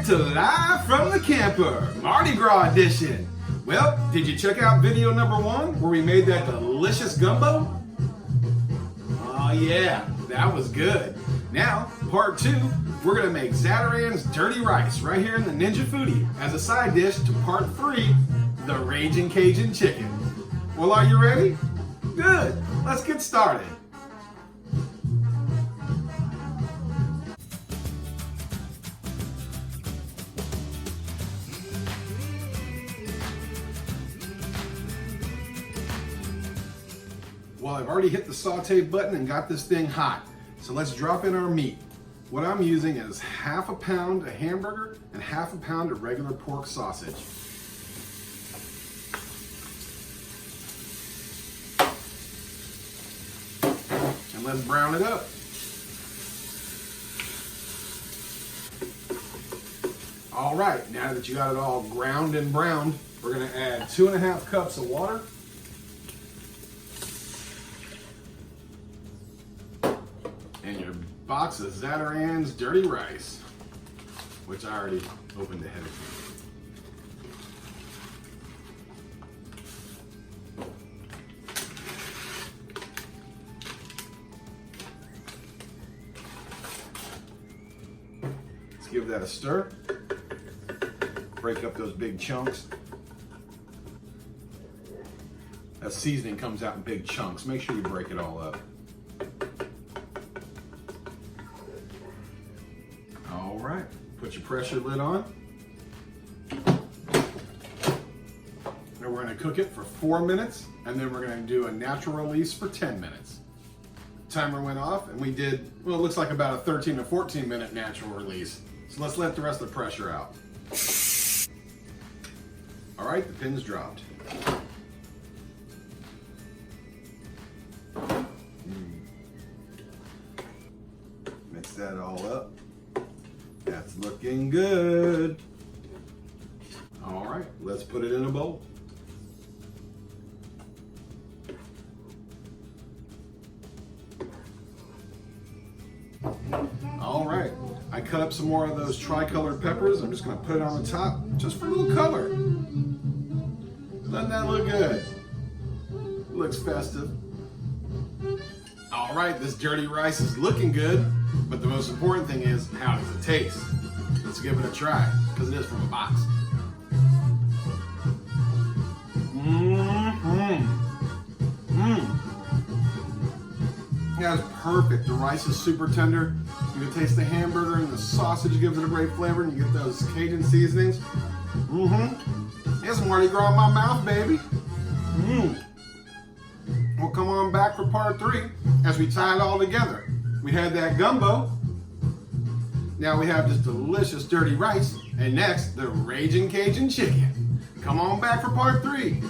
to Live from the Camper, Mardi Gras edition. Well, did you check out video number 1 where we made that delicious gumbo? Oh yeah, that was good. Now, part 2, we're gonna make Zatarains dirty rice right here in the Ninja Foodi as a side dish to part 3, the Rajun Cajun Chicken. Well, are you ready? Good, let's get started. Well, I've already hit the saute button and got this thing hot. So let's drop in our meat. What I'm using is half a pound of hamburger and half a pound of regular pork sausage. And let's brown it up. All right, now that you got it all ground and browned, we're gonna add 2.5 cups of water. And your box of Zatarains dirty rice, which I already opened ahead of time. Let's give that a stir. Break up those big chunks. That seasoning comes out in big chunks. Make sure you break it all up. All right, put your pressure lid on. And we're gonna cook it for 4 minutes, and then we're gonna do a natural release for 10 minutes. Timer went off, and we did, well, it looks like about a 13 to 14 minute natural release. So let's let the rest of the pressure out. All right, the pin's dropped. Mix that all up. That's looking good. All right, let's put it in a bowl. All right, I cut up some more of those tri-colored peppers. I'm just gonna put it on the top, just for a little color. Doesn't that look good? Looks festive. All right, this dirty rice is looking good, but the most important thing is, how does it taste? Let's give it a try, because it is from a box. Yeah, it's perfect. The rice is super tender. You can taste the hamburger and the sausage gives it a great flavor, and you get those Cajun seasonings. It's Mardi Gras in my mouth, baby. Well, come on back for part 3 as we tie it all together. We had that gumbo. Now we have this delicious dirty rice. And next, the Rajun Cajun Chicken. Come on back for part 3.